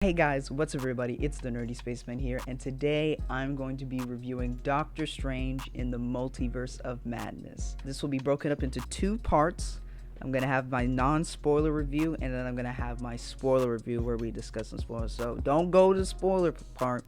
Hey guys, what's up everybody? It's the Nerdy Spaceman here, and today I'm going to be reviewing Doctor Strange in the Multiverse of Madness. This will be broken up into two parts. I'm going to have my non-spoiler review, and then I'm going to have my spoiler review where we discuss some spoilers. So don't go to the spoiler part.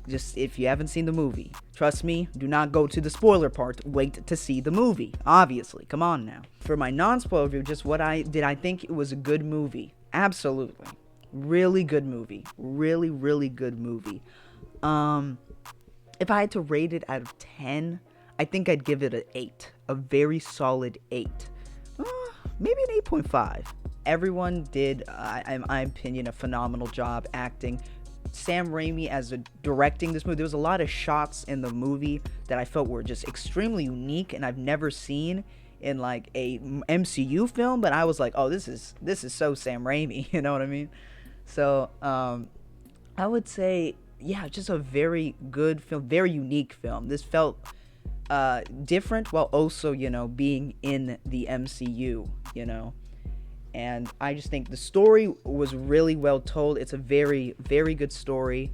Just if you haven't seen the movie, trust me, do not go to the spoiler part. Wait to see the movie, obviously. Come on now. For my non-spoiler review, just what I think it was a good movie. Absolutely. Really good movie. Really good movie. If I had to rate it out of 10, I think I'd give it an 8. A very solid 8. Maybe an 8.5. Everyone did, in my opinion, a phenomenal job acting. Sam Raimi as directing this movie, there was a lot of shots in the movie that I felt were just extremely unique and I've never seen in like a MCU film, but I was like, oh, this is so Sam Raimi, you know what I mean? So, I would say, yeah, just a very good film, very unique film. This felt different while also, being in the MCU, And I just think the story was really well told. It's a very good story.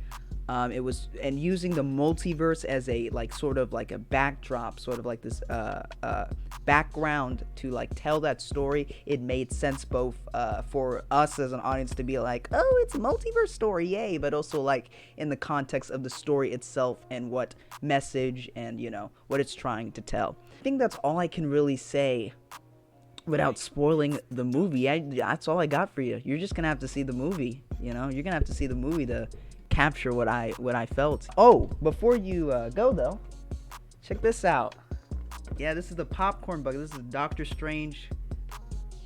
It was, and using the multiverse as a sort of like a backdrop, sort of like this background to tell that story. It made sense both for us as an audience to be like, oh, it's a multiverse story, yay, but also in the context of the story itself and what message and what it's trying to tell. I think that's all I can really say without spoiling the movie. That's all I got for you. You're just gonna have to see the movie. You're gonna have to see the movie to capture what I felt. Oh, before you go though, check this out. Yeah, this is the popcorn bucket. This is Doctor Strange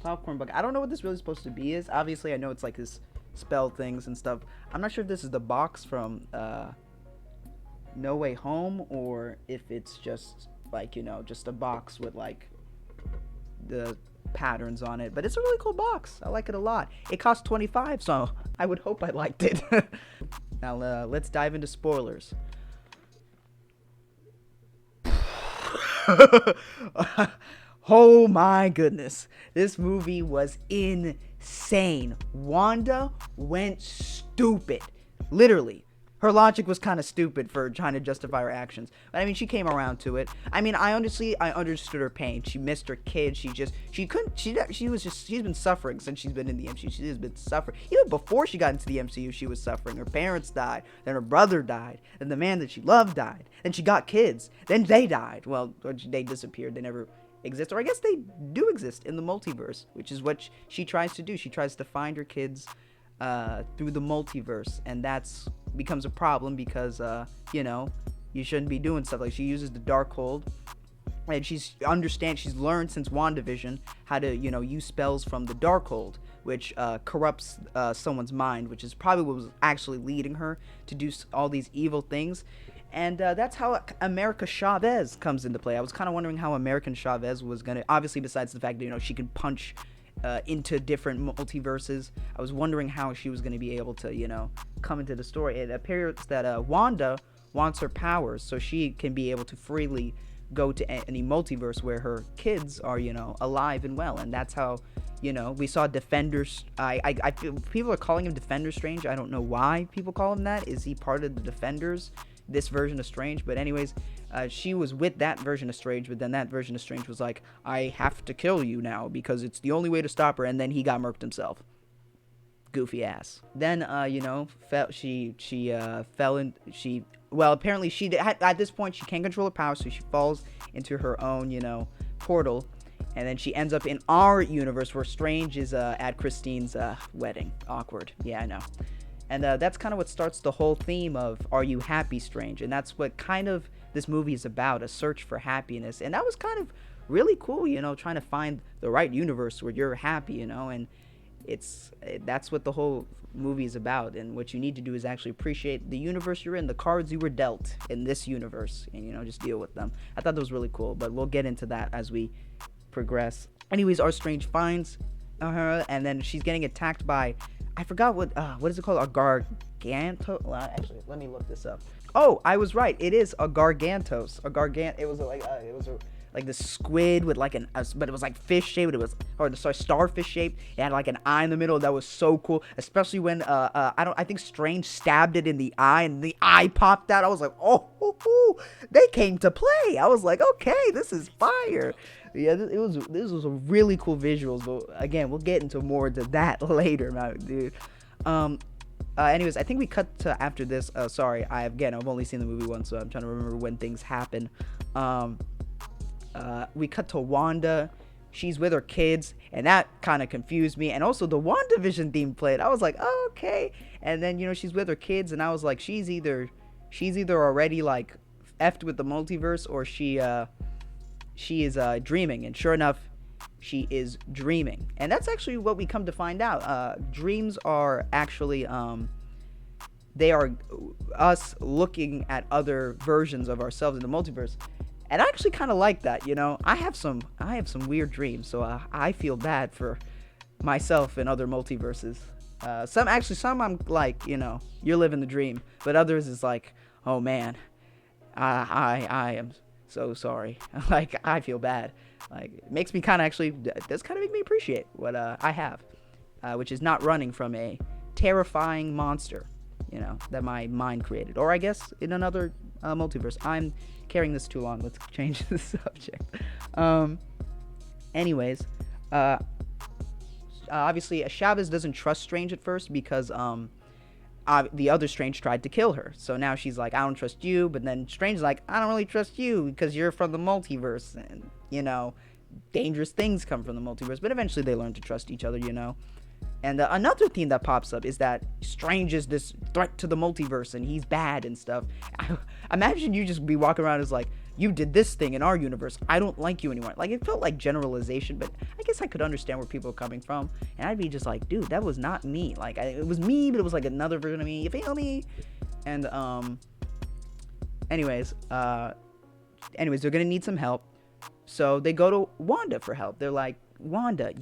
popcorn bucket. I don't know what this really supposed to be. Obviously I know it's like this spell things and stuff. I'm not sure if this is the box from No Way Home or if it's just just a box with the patterns on it, but it's a really cool box. I like it a lot. It cost $25, so I would hope I liked it. Now let's dive into spoilers. Oh my goodness, this movie was insane. Wanda went stupid, literally. Her logic was kind of stupid for trying to justify her actions. But I mean, she came around to it. I mean, I understood her pain. She missed her kid. She's been suffering since she's been in the MCU. She has been suffering. Even before she got into the MCU, she was suffering. Her parents died. Then her brother died. Then the man that she loved died. Then she got kids. Then they died. Well, they disappeared. They never exist. Or I guess they do exist in the multiverse, which is what she tries to do. She tries to find her kids through the multiverse, and that's becomes a problem because you shouldn't be doing stuff. She uses the Darkhold, and she's learned since WandaVision how to use spells from the Darkhold, which corrupts someone's mind, which is probably what was actually leading her to do all these evil things. And that's how America Chavez comes into play. I was kind of wondering how American Chavez was gonna, obviously besides the fact that she can punch into different multiverses. I was wondering how she was going to be able to, come into the story. It appears that Wanda wants her powers so she can be able to freely go to any multiverse where her kids are, alive and well. And that's how, we saw Defenders. I feel people are calling him Defender Strange. I don't know why people call him that. Is he part of the Defenders? This version of Strange? But anyways, she was with that version of Strange, but then that version of Strange was like, I have to kill you now because it's the only way to stop her, and then he got murked himself. Goofy ass. Then apparently at this point she can't control her power, so she falls into her own portal, and then she ends up in our universe where Strange is at Christine's wedding. Awkward. Yeah, I know. And that's kind of what starts the whole theme of Are You Happy, Strange? And that's what kind of this movie is about, a search for happiness. And that was kind of really cool, trying to find the right universe where you're happy, and that's what the whole movie is about. And what you need to do is actually appreciate the universe you're in, the cards you were dealt in this universe, and just deal with them. I thought that was really cool, but we'll get into that as we progress. Anyways, our Strange finds her, and then she's getting attacked by, I forgot what is it called? A Garganto? Well, actually, let me look this up. Oh, I was right. It is a Gargantos. It was like this squid with like but it was like fish shaped. It was, or sorry, starfish shaped. It had like an eye in the middle. That was so cool, especially when I think Strange stabbed it in the eye and the eye popped out. I was like, oh, they came to play. I was like, okay, this is fire. Yeah, this was a really cool visuals. But again, we'll get into more to that later, dude. Anyways, I think we cut to after this. Sorry, I've only seen the movie once, so I'm trying to remember when things happen. We cut to Wanda. She's with her kids, and that kind of confused me. And also the WandaVision theme played. I was like, oh, okay. And then she's with her kids, and I was like, she's either already like effed with the multiverse, or she is dreaming. And sure enough, she is dreaming. And that's actually what we come to find out. Dreams are actually they are us looking at other versions of ourselves in the multiverse. And I actually kind of like that. I have some weird dreams, so I feel bad for myself in other multiverses. Some I'm like, you're living the dream, but others is like, oh man, I am so sorry. Like, I feel bad. Like, it makes me kind of does kind of make me appreciate what I have, which is not running from a terrifying monster, that my mind created. Or I guess in another multiverse. I'm carrying this too long. Let's change the subject. Anyways, obviously, Chavez doesn't trust Strange at first because the other Strange tried to kill her. So now she's like, I don't trust you. But then Strange's like, I don't really trust you because you're from the multiverse. And, dangerous things come from the multiverse. But eventually they learn to trust each other, And another theme that pops up is that Strange is this threat to the multiverse and he's bad and stuff. Imagine you just be walking around as like, you did this thing in our universe. I don't like you anymore. Like, it felt like generalization, but I guess I could understand where people are coming from. And I'd be just like, dude, that was not me. Like, it was me, but it was like another version of me. You feel me? And, anyways, they're going to need some help. So they go to Wanda for help. They're like, Wanda,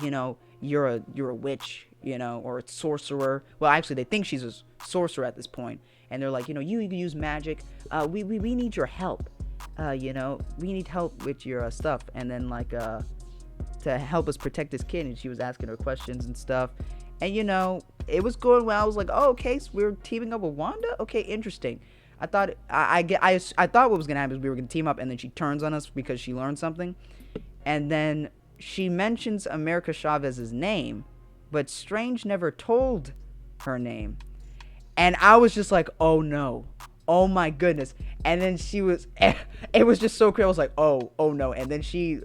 you're a witch, or a sorcerer. Well, actually, they think she's a sorcerer at this point. And they're like, you can use magic. We need your help. We need help with your stuff. And then, like, to help us protect this kid. And she was asking her questions and stuff. And, it was going well. I was like, oh, okay, so we're teaming up with Wanda? Okay, interesting. I thought I thought what was going to happen is we were going to team up, and then she turns on us because she learned something. And then she mentions America Chavez's name, but Strange never told her name. And I was just like, oh no. Oh my goodness. And then it was just so crazy. I was like, oh no. And then she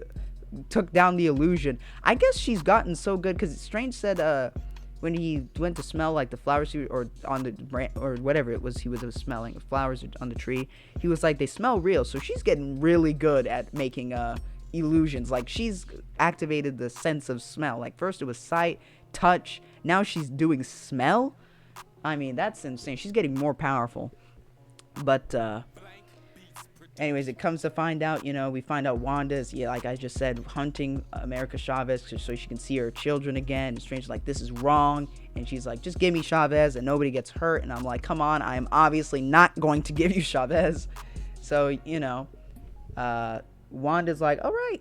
took down the illusion. I guess she's gotten so good because Strange said when he went to smell like the flowers or on the branch or whatever it was he was smelling, flowers on the tree, he was like, they smell real. So she's getting really good at making illusions. Like, she's activated the sense of smell. Like, first it was sight, touch, now she's doing smell. I mean, that's insane. She's getting more powerful. But anyways, it comes to find out, we find out Wanda's, like I just said, hunting America Chavez so she can see her children again. And Strange's like, this is wrong. And she's like, just give me Chavez and nobody gets hurt. And I'm like, come on, I am obviously not going to give you Chavez. So, Wanda's like, all right,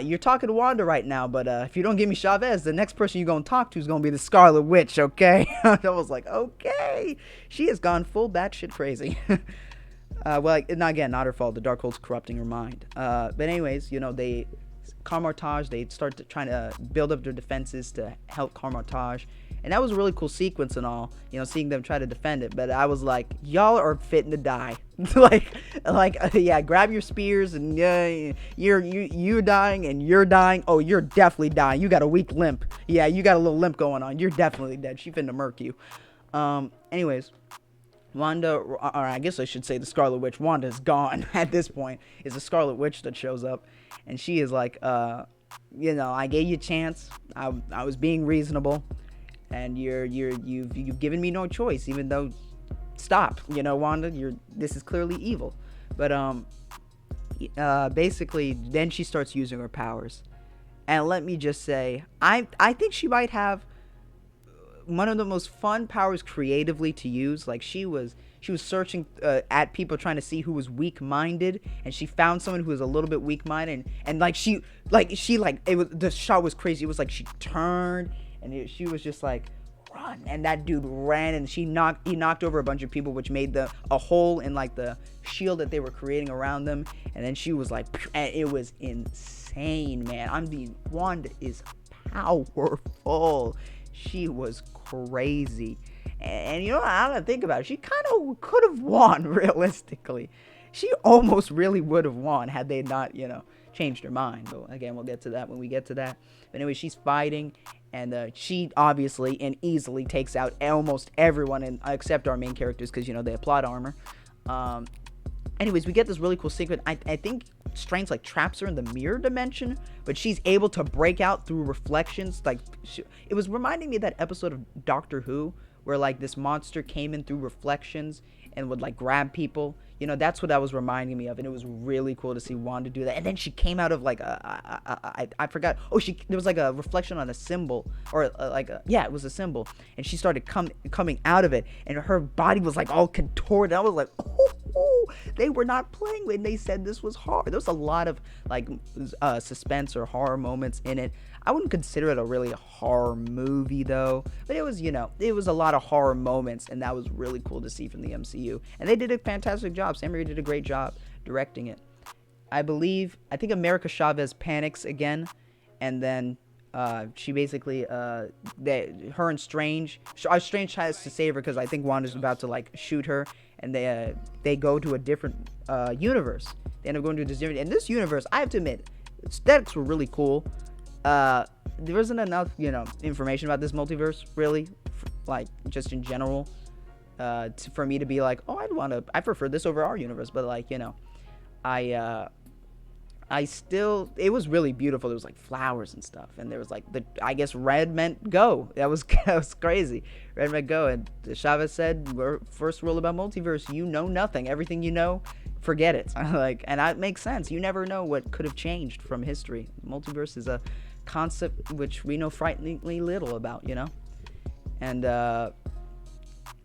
you're talking to Wanda right now, but if you don't give me Chavez, the next person you're going to talk to is going to be the Scarlet Witch, okay? I was like, okay. She has gone full batshit crazy. Not her fault. The Darkhold's corrupting her mind. But anyways, they Kamar-Taj, they start trying to build up their defenses to help Kamar-Taj. And that was a really cool sequence and all, seeing them try to defend it. But I was like, y'all are fitting to die. Yeah, grab your spears and you're dying and you're dying. Oh, you're definitely dying. You got a weak limp. Yeah, you got a little limp going on. You're definitely dead. She finna murk you. Anyways, Wanda, or I guess I should say the Scarlet Witch. Wanda is gone at this point. It's the Scarlet Witch that shows up, and she is like, I gave you a chance. I was being reasonable, and you've given me no choice. Even though, stop, Wanda, this is clearly evil. But basically, then she starts using her powers, and let me just say, I think she might have one of the most fun powers creatively to use. Like she was searching at people trying to see who was weak-minded, and she found someone who was a little bit weak-minded, and like it was, the shot was crazy. It was like she turned and she was just like, run, and that dude ran, and he knocked over a bunch of people, which made a hole in like the shield that they were creating around them. And then she was like, and it was insane, man. Wanda is powerful. She was crazy. And you know, I don't think about it. She kind of could have won, realistically. She almost really would have won had they not, changed her mind. But again, we'll get to that when we get to that. But anyway, she's fighting, and she obviously and easily takes out almost everyone, except our main characters, because, they have plot armor. Anyways, we get this really cool secret. I think Strange like traps her in the mirror dimension, but she's able to break out through reflections. Like it was reminding me of that episode of Doctor Who where like this monster came in through reflections and would like grab people. That's what that was reminding me of, and it was really cool to see Wanda do that. And then she came out of like I forgot. Oh, there was like a reflection on a symbol, or it was a symbol, and she started coming out of it, and her body was like all contorted. I was like, oh, they were not playing when they said this was horror. There was a lot of like suspense or horror moments in it. I wouldn't consider it a really horror movie though, but it was, it was a lot of horror moments, and that was really cool to see from the MCU. And they did a fantastic job. Sam Raimi did a great job directing it. I think America Chavez panics again, and then she basically, her and Strange tries to save her because I think Wanda's about to like shoot her, and they go to a different universe. They end up going to this different, and this universe, I have to admit, aesthetics were really cool. There wasn't enough, information about this multiverse, really, like, just in general, for me to be like, oh, I prefer this over our universe, but, like, it was really beautiful. There was, like, flowers and stuff, and there was, like, I guess red meant go. That was crazy. Red meant go, and Chavez said, first rule about multiverse, you know nothing. Everything you know, forget it. And that makes sense. You never know what could have changed from history. Multiverse is a concept which we know frighteningly little about, and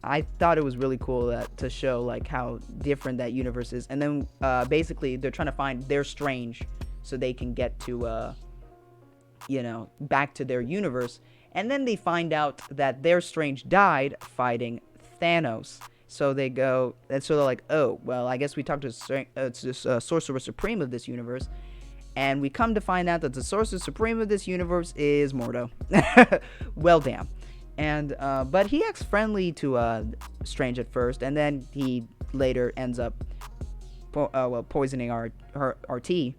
I thought it was really cool to show like how different that universe is. And then basically they're trying to find their Strange so they can get to back to their universe, and then they find out that their Strange died fighting Thanos. So they go, and so they're like, oh, well, I guess we talked to this Sorcerer Supreme of this universe, and we come to find out that the Sorcerer Supreme of this universe is Mordo. Well, damn. And but he acts friendly to Strange at first, and then he later ends up poisoning our tea.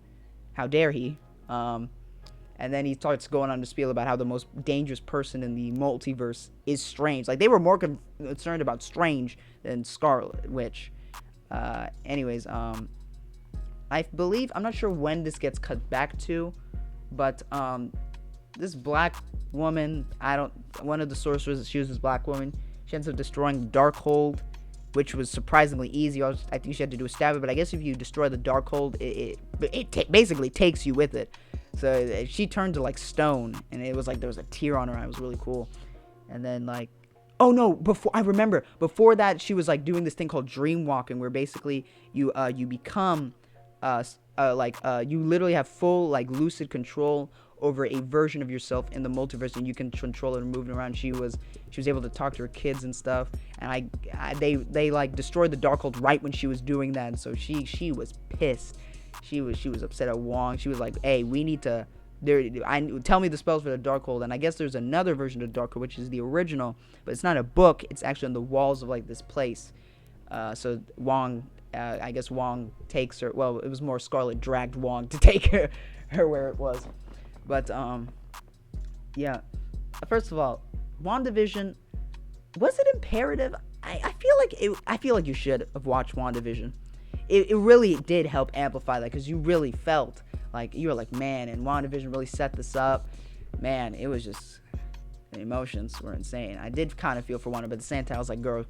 How dare he? And then he starts going on to spiel about how the most dangerous person in the multiverse is Strange. Like, they were more concerned about Strange than Scarlet Witch. Anyways, I believe, I'm not sure when this gets cut back to, but this black woman, one of the sorcerers, she was this black woman. She ends up destroying Darkhold, which was surprisingly easy. I think she had to do a stab, but I guess if you destroy the Darkhold, it basically takes you with it. So she turned to like stone, and it was like there was a tear on her eye. It was really cool. And then like, oh no, before that, she was like doing this thing called dream walking, where basically you become you literally have full like lucid control over a version of yourself in the multiverse, and you can control it and move it around. She was able to talk to her kids and stuff, and they like destroyed the Darkhold right when she was doing that, and so she was pissed. She was upset at Wong. She was like, hey, we need to tell me the spells for the Darkhold. And I guess there's another version of the Darkhold, which is the original, but it's not a book, it's actually on the walls of like this place. So Wong, I guess Wong takes her, well, it was more Scarlet dragged Wong to take her where it was. But yeah, first of all, WandaVision, was it imperative? I feel like you should have watched WandaVision. It really did help amplify that, because you really felt like, you were like, man, and WandaVision really set this up. Man, it was just, the emotions were insane. I did kind of feel for Wanda, but at the same time, I was like, girl,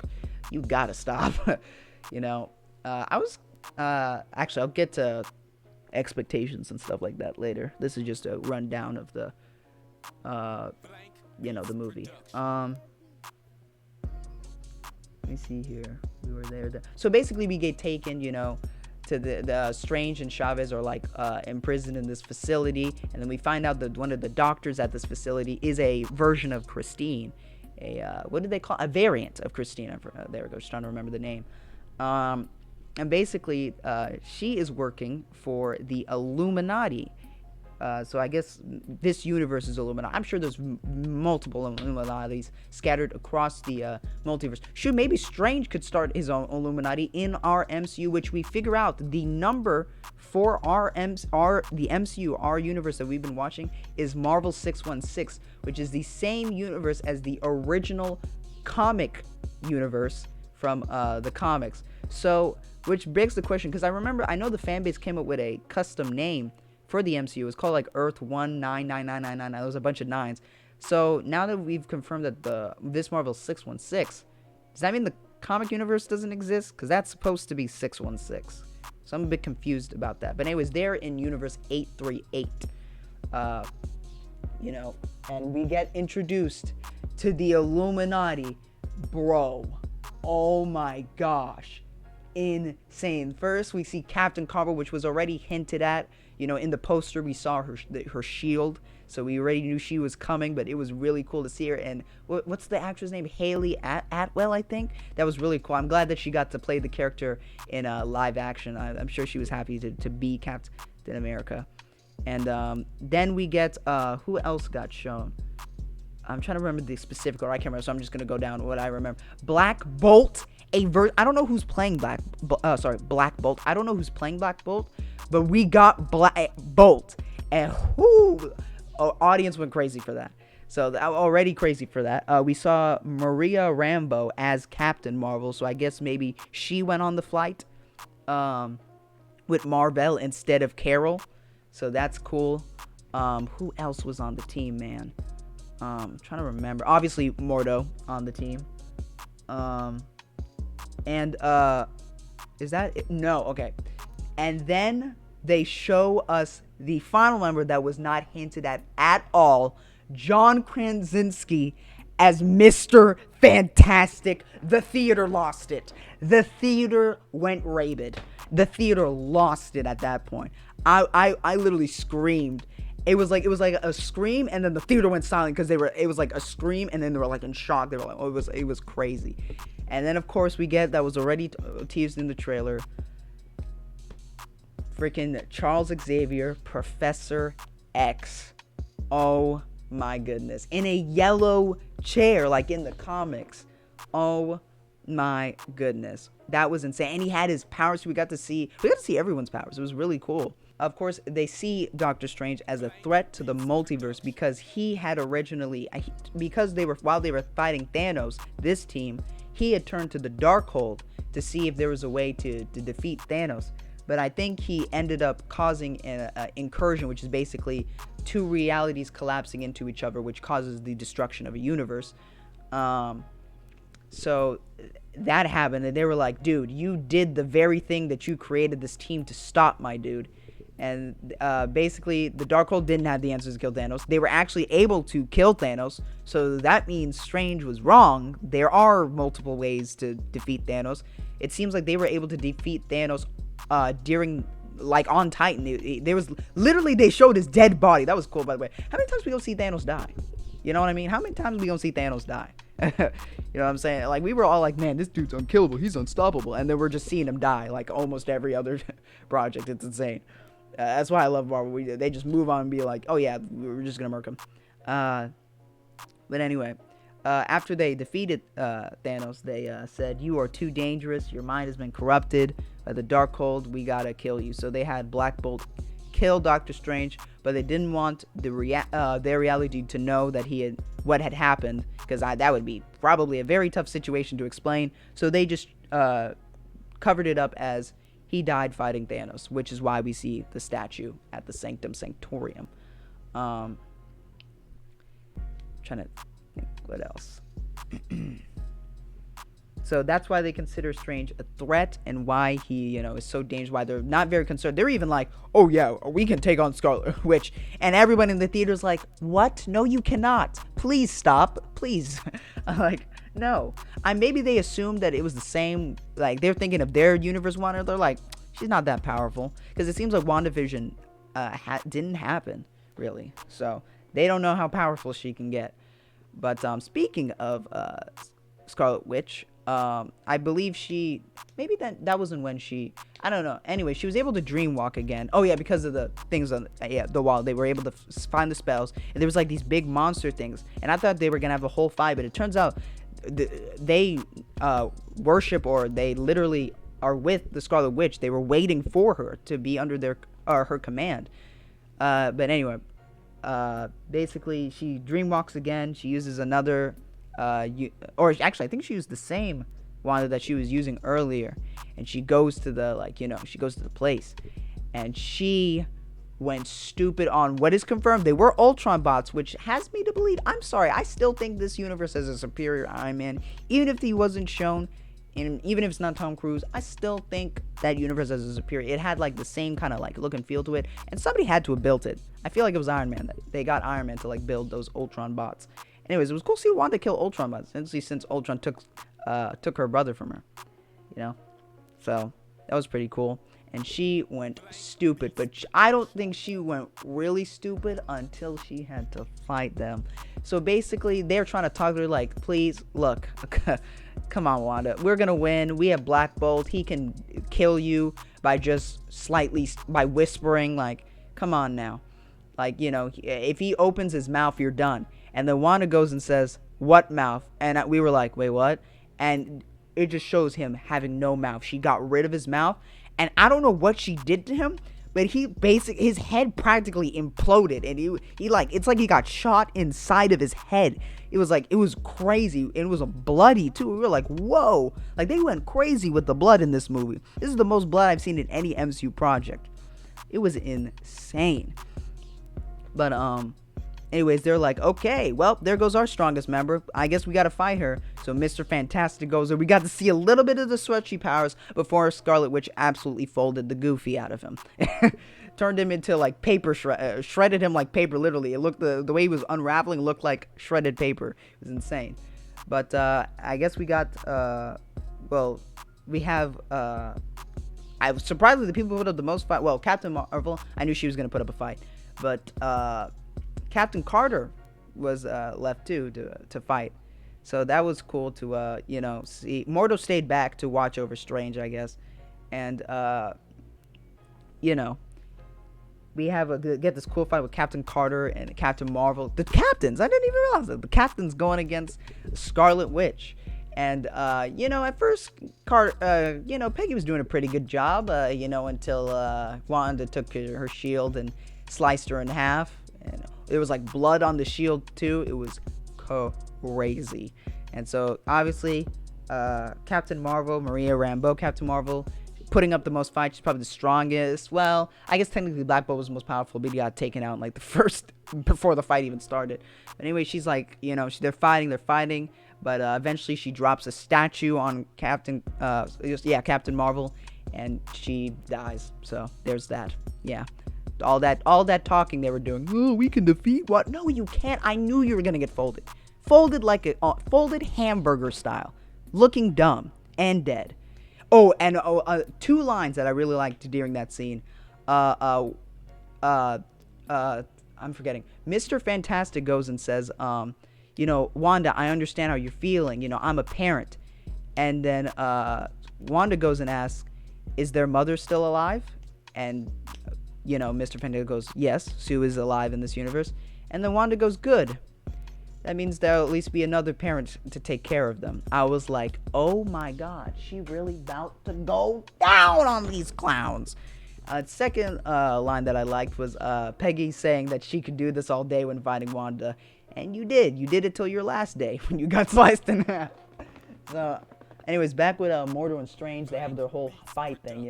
you gotta stop. Actually, I'll get to expectations and stuff like that later. This is just a rundown of the the movie. Let me see here. We were there. So basically, we get taken, to the Strange and Chavez are like imprisoned in this facility, and then we find out that one of the doctors at this facility is a version of Christine, what did they call a variant of Christine? There we go. Just trying to remember the name. And basically, she is working for the Illuminati. So I guess this universe is Illuminati. I'm sure there's multiple Illuminatis scattered across the multiverse. Shoot, maybe Strange could start his own Illuminati in our MCU, which we figure out the number for the MCU, our universe that we've been watching, is Marvel 616, which is the same universe as the original comic universe from the comics. So, which begs the question, because I know the fan base came up with a custom name for the MCU. It's called like Earth 1999999. There was a bunch of nines. So now that we've confirmed that this Marvel 616, does that mean the comic universe doesn't exist? Because that's supposed to be 616. So I'm a bit confused about that. But anyways, they're in universe 838. And we get introduced to the Illuminati. Bro, oh my gosh, insane. First, we see Captain Carver, which was already hinted at. In the poster, we saw her shield, so we already knew she was coming, but it was really cool to see her. And what's the actress name? Haley Atwell, I think? That was really cool. I'm glad that she got to play the character in live action. I'm sure she was happy to be Captain America. And then we get, who else got shown? I'm trying to remember the specific order. I can't remember, so I'm just going to go down what I remember. Black Bolt, I don't know who's playing Black Bolt. I don't know who's playing Black Bolt, but we got Black Bolt. And audience went crazy for that. So already crazy for that. We saw Maria Rambeau as Captain Marvel, so I guess maybe she went on the flight with Marvel instead of Carol. So that's cool. Who else was on the team, man? I'm trying to remember. Obviously, Mordo on the team. Is that it? No, okay. And then they show us the final member that was not hinted at all. John Krasinski as Mr. Fantastic. The theater lost it. The theater went rabid. The theater lost it at that point. I literally screamed. It was like a scream, and then the theater went silent because it was like a scream, and then they were like in shock. They were like, oh, it was crazy. And then of course we get, that was already teased in the trailer, freaking Charles Xavier, Professor X. Oh my goodness, in a yellow chair like in the comics. Oh my goodness, that was insane. And he had his powers. We got to see everyone's powers. It was really cool. Of course, they see Doctor Strange as a threat to the multiverse because he had originally, while they were fighting Thanos, this team, he had turned to the Darkhold to see if there was a way to defeat Thanos. But I think he ended up causing an incursion, which is basically two realities collapsing into each other, which causes the destruction of a universe. So that happened, and they were like, dude, you did the very thing that you created this team to stop, my dude. And basically, the Darkhold didn't have the answers to kill Thanos. They were actually able to kill Thanos, so that means Strange was wrong. There are multiple ways to defeat Thanos. It seems like they were able to defeat Thanos during, like, on Titan. There was literally, they showed his dead body. That was cool, by the way. How many times we gonna see Thanos die? You know what I mean? How many times we gonna see Thanos die? You know what I'm saying? Like, we were all like, man, this dude's unkillable. He's unstoppable. And then we're just seeing him die, like, almost every other project. It's insane. That's why I love Marvel. They just move on and be like, oh yeah, we're just gonna murk him. But anyway, after they defeated Thanos, they said, you are too dangerous. Your mind has been corrupted by the Darkhold. We gotta kill you. So they had Black Bolt kill Doctor Strange, but they didn't want their reality to know that what had happened, because that would be probably a very tough situation to explain. So they just covered it up as he died fighting Thanos, which is why we see the statue at the Sanctum Sanctorum. Trying to think what else. So that's why they consider Strange a threat, and why he, is so dangerous. Why they're not very concerned. They're even like, oh yeah, we can take on Scarlet Witch. And everyone in the theater's like, what? No, you cannot. Please stop. Please. Like, No, maybe they assumed that it was the same. Like they're thinking of their universe Wanda. They're like, she's not that powerful because it seems like WandaVision didn't happen really. So they don't know how powerful she can get. But speaking of Scarlet Witch, I believe she maybe that wasn't when she, I don't know. Anyway, she was able to dream walk again. Oh yeah, because of the things on the wall. They were able to find the spells, and there was like these big monster things. And I thought they were gonna have a whole fight, but it turns out they worship, or they literally are with the Scarlet Witch. They were waiting for her to be under their her command. But anyway, basically she dreamwalks again. She uses another, or actually I think she used the same Wanda that she was using earlier, and she goes to the she goes to the place, and she went stupid on what is confirmed. They were Ultron bots, which has me to believe. I'm sorry, I still think this universe has a superior Iron Man, even if he wasn't shown. And even if it's not Tom Cruise, I still think that universe has a superior. It had like the same kind of like look and feel to it, and somebody had to have built it. I feel like it was Iron Man. They got Iron Man to like build those Ultron bots. Anyways, it was cool to see Wanda kill Ultron bots, especially since Ultron took her brother from her. You know, so that was pretty cool. And she went stupid, but I don't think she went really stupid until she had to fight them. So basically, they're trying to talk to her like, please, look, come on, Wanda. We're going to win. We have Black Bolt. He can kill you by just by whispering. Like, come on now. Like, if he opens his mouth, you're done. And then Wanda goes and says, what mouth? And we were like, wait, what? And it just shows him having no mouth. She got rid of his mouth. And I don't know what she did to him, but his head practically imploded, and it's like he got shot inside of his head. It was crazy. It was bloody too. We were like, whoa, like they went crazy with the blood in this movie. This is the most blood I've seen in any MCU project. It was insane. But anyways, they're like, okay, well, there goes our strongest member. I guess we gotta fight her. So Mr. Fantastic goes there. We got to see a little bit of the sweaty powers before Scarlet Witch absolutely folded the goofy out of him. Turned him into like paper, shredded him like paper, literally. It looked, the way he was unraveling looked like shredded paper. It was insane. But I guess we got, we have, I was surprisingly the people who put up the most fight. Well, Captain Marvel, I knew she was gonna put up a fight. But Captain Carter was left too to fight, so that was cool to see. Mordo stayed back to watch over Strange, I guess, and we get this cool fight with Captain Carter and Captain Marvel. The captains, I didn't even realize that the captains going against Scarlet Witch, and at first Peggy was doing a pretty good job, until Wanda took her shield and sliced her in half. And there was like blood on the shield too. It was crazy. And so obviously Captain Marvel, Maria Rambeau, Captain Marvel, putting up the most fights. She's probably the strongest. Well, I guess technically Black Bolt was the most powerful, but he got taken out in like the first, before the fight even started. But anyway, she's like, they're fighting, but eventually she drops a statue on Captain Marvel, and she dies. So there's that. Yeah. All that talking they were doing. Oh, we can defeat what? No, you can't. I knew you were gonna get folded. Folded like folded hamburger style, looking dumb and dead. Oh, and two lines that I really liked during that scene. I'm forgetting. Mr. Fantastic goes and says, Wanda, I understand how you're feeling. I'm a parent. And then Wanda goes and asks, is their mother still alive? And Mr. Fantastic goes, yes, Sue is alive in this universe. And then Wanda goes, good. That means there'll at least be another parent to take care of them. I was like, oh my god, she really about to go down on these clowns. Second line that I liked was Peggy saying that she could do this all day when fighting Wanda. And you did. You did it till your last day when you got sliced in half. So, anyways, back with Mordo and Strange, they have their whole fight thing,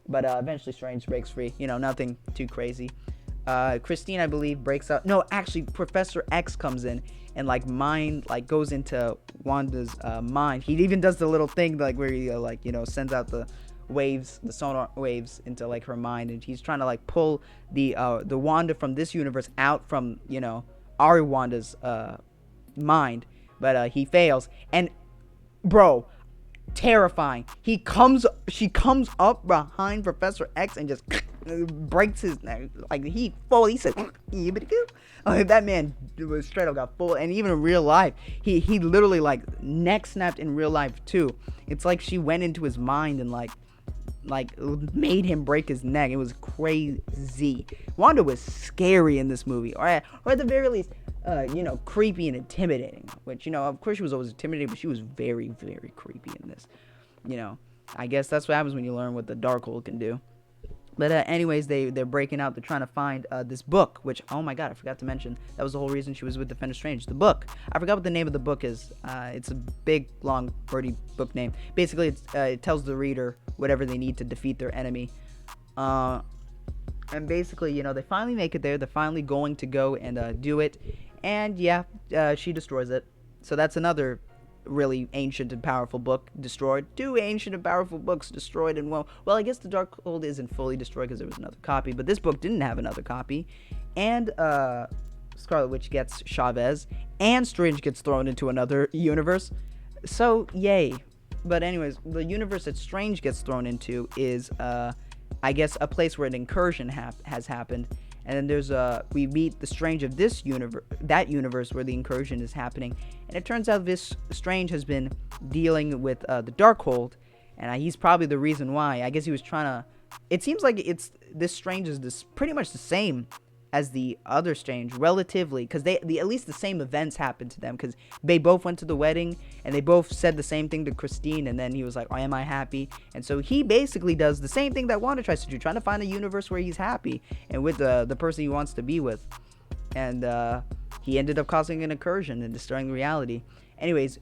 But eventually Strange breaks free. Nothing too crazy. Christine, I believe, breaks out. No, actually, Professor X comes in and goes into Wanda's mind. He even does the little thing where he sends out the waves, the sonar waves into her mind, and he's trying to pull the Wanda from this universe out from our Wanda's mind. but he fails. And bro, terrifying. She comes up behind Professor X and just breaks his neck. Like he said, that man was straight up got full. And even in real life, he literally like neck snapped in real life too. It's like she went into his mind and like made him break his neck. It was crazy. Wanda was scary in this movie, or at the very least, creepy and intimidating. Which, of course she was always intimidating, but she was very, very creepy in this. I guess that's what happens when you learn what the Darkhold can do. But anyways, they're breaking out. They're trying to find this book, which, oh my god, I forgot to mention. That was the whole reason she was with Defender Strange. The book. I forgot what the name of the book is. It's a big, long, wordy book name. Basically, it tells the reader whatever they need to defeat their enemy. And basically, they finally make it there. They're finally going to go and do it. And yeah, she destroys it. So that's another really ancient and powerful book destroyed. 2 ancient and powerful books destroyed. And well, I guess the Darkhold isn't fully destroyed because there was another copy, but this book didn't have another copy. And Scarlet Witch gets Chavez, and Strange gets thrown into another universe. So yay. But anyways, the universe that Strange gets thrown into is I guess a place where an incursion has happened. And then there's we meet the Strange of this universe, that universe where the incursion is happening. And it turns out this Strange has been dealing with the Darkhold, and he's probably the reason why. I guess he was trying to. It seems like this Strange is pretty much the same as the other Strange, relatively, because at least the same events happened to them, because they both went to the wedding and they both said the same thing to Christine, and then he was like, oh, am I happy? And so he basically does the same thing that Wanda tries to do, trying to find a universe where he's happy and with the person he wants to be with. And he ended up causing an incursion and destroying reality. Anyways,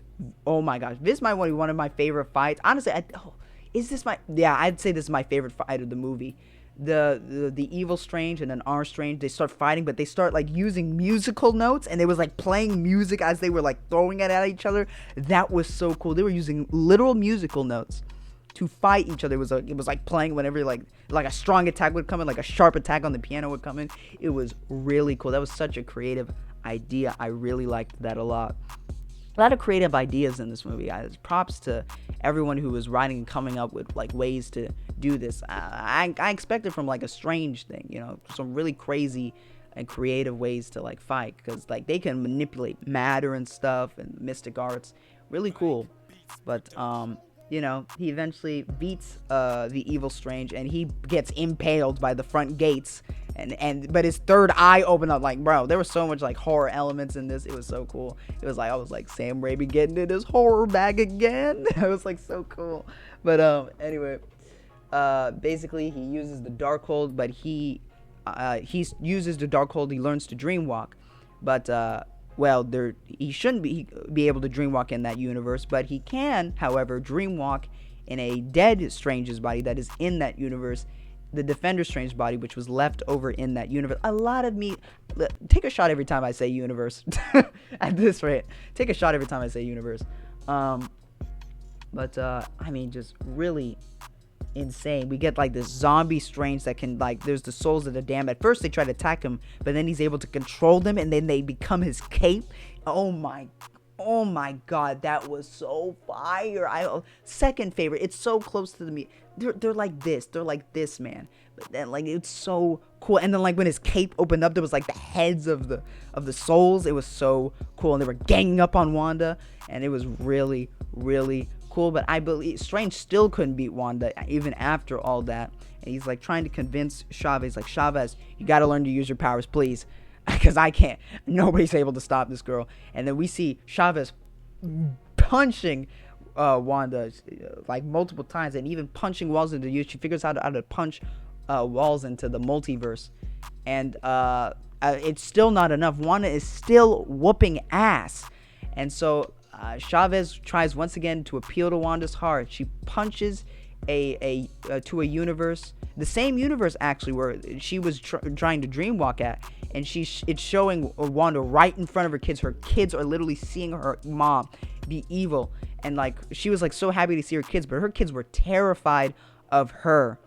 oh my gosh, this might be one of my favorite fights. Honestly, I'd say this is my favorite fight of the movie. The evil Strange and then our Strange, they start fighting, but they start like using musical notes, and they was like playing music as they were like throwing it at each other. That was so cool. They were using literal musical notes to fight each other. It was like playing whenever like a strong attack would come in, like a sharp attack on the piano would come in. It was really cool. That was such a creative idea. I really liked that a lot. A lot of creative ideas in this movie. Props to everyone who was writing and coming up with like ways to do this. I expected from like a Strange thing, some really crazy and creative ways to like fight, because like they can manipulate matter and stuff and mystic arts. Really cool. But he eventually beats the evil Strange, and he gets impaled by the front gates, but his third eye opened up. Like, bro, there was so much like horror elements in this. It was so cool. It was like I was like, Sam Raimi getting in his horror bag again. It was like so cool. But anyway, basically he uses the Darkhold, but he uses the Darkhold. He learns to dreamwalk, but he shouldn't be able to dreamwalk in that universe, but he can, however, dreamwalk in a dead Strange's body that is in that universe, the Defender Strange body, which was left over in that universe. A lot of me, take a shot every time I say universe. At this rate, take a shot every time I say universe. Just really insane. We get like this zombie Strange that can there's the souls of the damned. At first they try to attack him, but then he's able to control them, and then they become his cape. Oh my god, that was so fire. Second favorite. It's so close to me. They're like this, man. But then it's so cool. And then when his cape opened up, there was the heads of the souls. It was so cool, and they were ganging up on Wanda, and it was really, really cool. But I believe Strange still couldn't beat Wanda even after all that, and he's trying to convince Chavez, Chavez, you got to learn to use your powers, please, because I can't. Nobody's able to stop this girl. And then we see Chavez punching Wanda multiple times, and even punching walls into use. She figures out how to punch walls into the multiverse, and it's still not enough. Wanda is still whooping ass, and so Chavez tries once again to appeal to Wanda's heart. She punches to a universe, the same universe actually where she was trying to dreamwalk at, and it's showing Wanda right in front of her kids. Her kids are literally seeing her mom be evil, and she was so happy to see her kids, but her kids were terrified of her.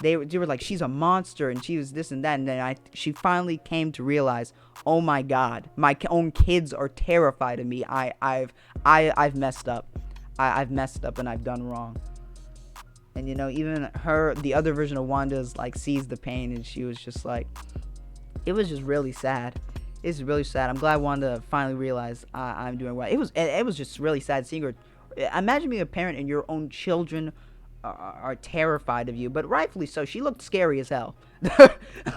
they were like, she's a monster and she was this and that, and then she finally came to realize, oh my god, my own kids are terrified of me. I've messed up. I've messed up and I've done wrong. And even the other version of Wanda's like sees the pain, and she was just like, it was just really sad. It's really sad. I'm glad Wanda finally realized I'm doing well. It was just really sad seeing her. Imagine being a parent and your own children are terrified of you, but rightfully so. She looked scary as hell.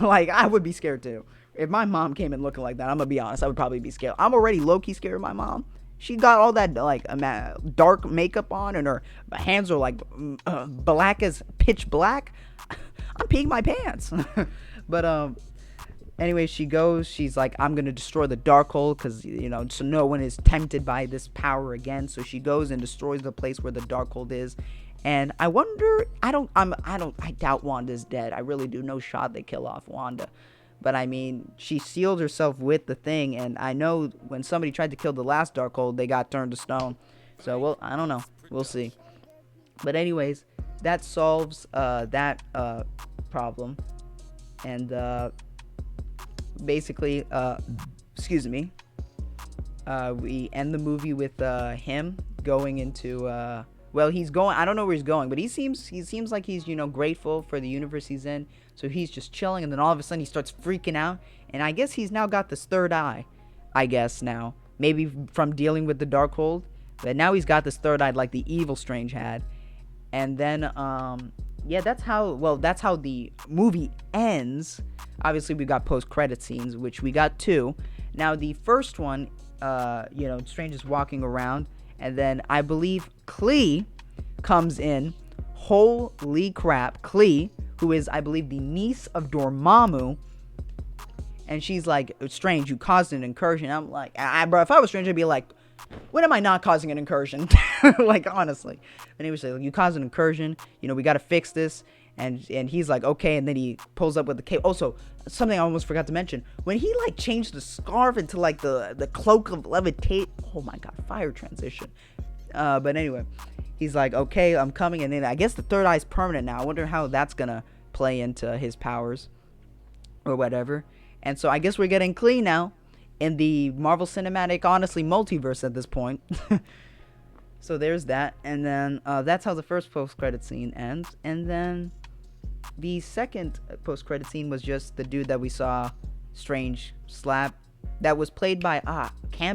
Like, I would be scared too. If my mom came in looking like that, I'm gonna be honest, I would probably be scared. I'm already low-key scared of my mom. She got all that like dark makeup on, and her hands are like black as pitch black. I'm peeing my pants. But anyway, she's like, I'm gonna destroy the Darkhold, because so no one is tempted by this power again. So she goes and destroys the place where the Darkhold is. And I wonder, I doubt Wanda's dead. I really do. No shot they kill off Wanda. But I mean, she sealed herself with the thing, and I know when somebody tried to kill the last Darkhold, they got turned to stone. So, well, I don't know. We'll see. But anyways, that solves that problem. And basically, excuse me, we end the movie with him going into well, he's going, I don't know where he's going, but he seems like he's grateful for the universe he's in. So he's just chilling, and then all of a sudden he starts freaking out, and I guess he's now got this third eye, I guess now, maybe from dealing with the Darkhold, but now he's got this third eye like the evil Strange had. And then yeah, that's how the movie ends. Obviously we got post-credit scenes, which we got two. Now the first one, Strange is walking around, and then I believe Klee comes in. Holy crap, Klee, who is, I believe, the niece of Dormammu, and she's like, Strange, you caused an incursion. I'm like, bro, if I was Strange, I'd be like, when am I not causing an incursion? Like, honestly. And he was like, you caused an incursion, we gotta fix this. And he's like, okay, and then he pulls up with the cape. Also, something I almost forgot to mention, when he like changed the scarf into like the cloak of levitate, oh my god, fire transition. But anyway, he's like, okay, I'm coming, and then I guess the third eye's permanent now. I wonder how that's gonna play into his powers or whatever. And so I guess we're getting Klee now in the Marvel Cinematic, honestly, multiverse at this point. So there's that, and then that's how the first post-credit scene ends. And then the second post-credit scene was just the dude that we saw Strange slap, that was played by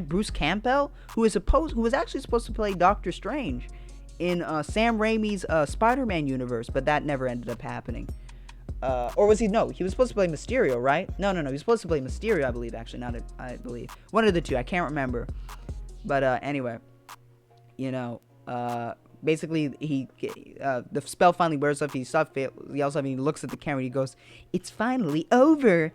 Bruce Campbell, who was actually supposed to play Doctor Strange in Sam Raimi's Spider-Man universe, but that never ended up happening. Or was he? No, he was supposed to play Mysterio, right? No, he was supposed to play Mysterio, I believe, actually. I believe. One of the two, I can't remember. But anyway, basically, the spell finally wears off, he yells at me, he looks at the camera, he goes, it's finally over!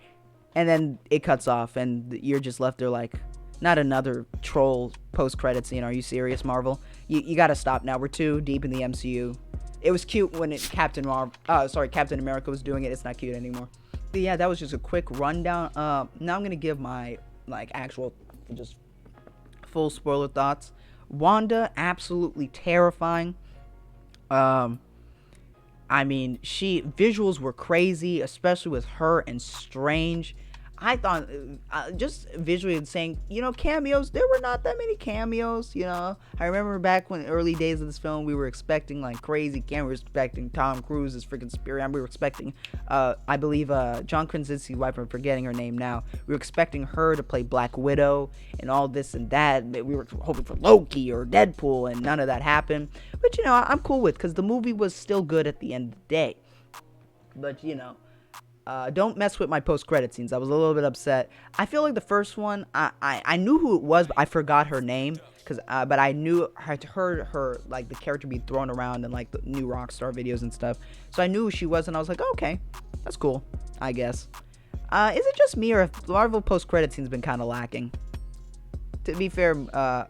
And then it cuts off, and you're just left there like, not another troll post-credit scene. Are you serious, Marvel? You gotta stop now. We're too deep in the MCU. It was cute when Captain America was doing it. It's not cute anymore. But yeah, that was just a quick rundown. Now I'm gonna give my actual just full spoiler thoughts. Wanda, absolutely terrifying. I mean, visuals were crazy, especially with her and Strange. I thought, just visually saying, cameos, there were not that many cameos, I remember back when the early days of this film, we were expecting, like, crazy cameos. We were expecting Tom Cruise's freaking Spirit. We were expecting, I believe, John Krasinski's wife, I'm forgetting her name now. We were expecting her to play Black Widow and all this and that. We were hoping for Loki or Deadpool, and none of that happened. But, I'm cool with, because the movie was still good at the end of the day. But, don't mess with my post-credit scenes. I was a little bit upset. I feel like the first one, I knew who it was, but I forgot her name. But I had heard her, like, the character be thrown around in, like, the new Rockstar videos and stuff. So I knew who she was, and I was like, oh, okay, that's cool, I guess. Is it just me, or if Marvel post-credit scenes been kind of lacking? To be fair,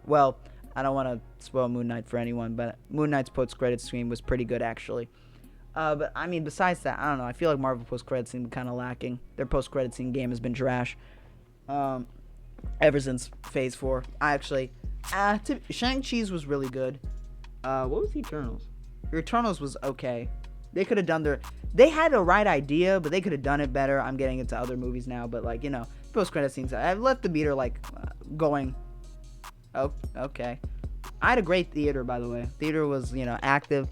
well, I don't want to spoil Moon Knight for anyone, but Moon Knight's post-credit scene was pretty good, actually. But, I mean, besides that, I don't know. I feel like Marvel post-credit scene kind of lacking. Their post-credit scene game has been trash. Ever since Phase 4. Shang-Chi's was really good. What was the Eternals? The Eternals was okay. They could have done they had the right idea, but they could have done it better. I'm getting into other movies now, but like, post-credit scenes, I've left the theater like going, oh, okay. I had a great theater, by the way. Theater was, active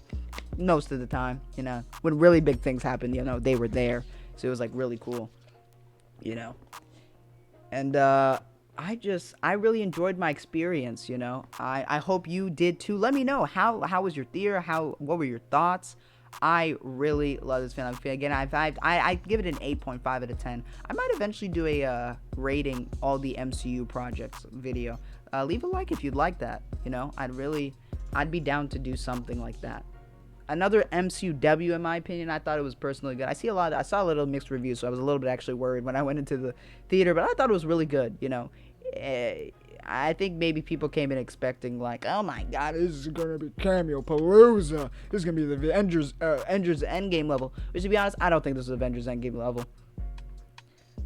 most of the time, when really big things happened, they were there. So it was like really cool, and I really enjoyed my experience, I hope you did too. Let me know how was your theater, what were your thoughts. I really love this film. Again, I give it an 8.5 out of 10. I might eventually do a rating all the MCU projects video. Leave a like if you'd like that. I'd be down to do something like that. Another MCU in my opinion. I thought it was personally good. I saw a little mixed reviews, so I was a little bit actually worried when I went into the theater, but I thought it was really good. I think maybe people came in expecting like, oh my god, this is gonna be cameo palooza. This is gonna be the Avengers Endgame level. Which, to be honest, I don't think this is Avengers Endgame level.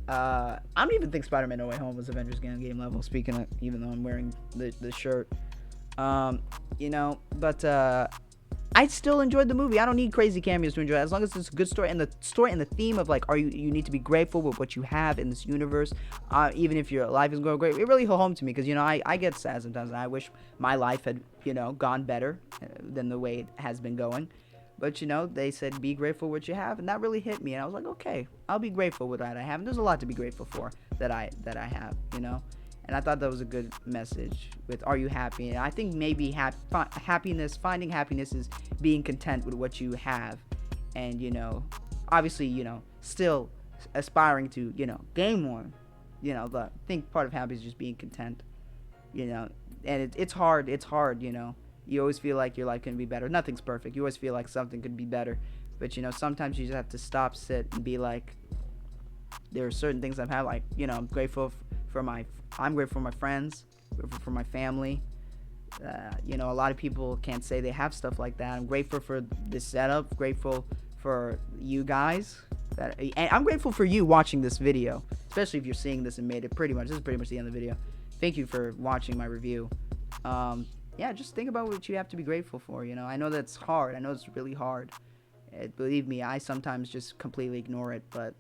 I don't even think Spider-Man No Way Home was Avengers Endgame level. Speaking of, even though I'm wearing the shirt, but I still enjoyed the movie. I don't need crazy cameos to enjoy it. As long as it's a good story, and the story and the theme of like, you need to be grateful with what you have in this universe, even if your life is going great. It really hit home to me because I get sad sometimes, and I wish my life had gone better than the way it has been going. But they said be grateful what you have, and that really hit me. And I was like, okay, I'll be grateful with that I have. And there's a lot to be grateful for that I have, And I thought that was a good message with Are You Happy? And I think maybe finding happiness is being content with what you have. And, obviously, still aspiring to, gain more. But I think part of happiness is just being content, and it's hard. It's hard, You always feel like your life can be better. Nothing's perfect. You always feel like something could be better. But, sometimes you just have to stop, sit, and be like, there are certain things I've had, like, I'm grateful for my friends, grateful for my family. A lot of people can't say they have stuff like that. I'm grateful for this setup, grateful for you guys, and I'm grateful for you watching this video, especially if you're seeing this and made it this is pretty much the end of the video. Thank you for watching my review. Just think about what you have to be grateful for. I know that's hard. I know it's really hard. Believe me, I sometimes just completely ignore it, but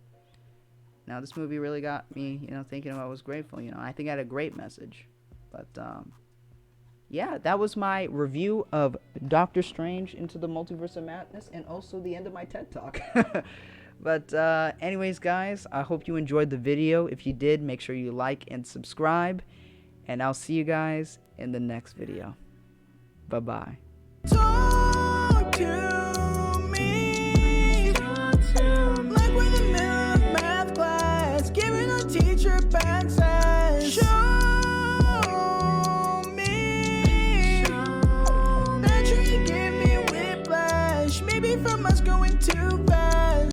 now this movie really got me, thinking about what I was grateful. I think I had a great message. But, that was my review of Doctor Strange Into the Multiverse of Madness, and also the end of my TED Talk. But, anyways, guys, I hope you enjoyed the video. If you did, make sure you like and subscribe. And I'll see you guys in the next video. Bye-bye.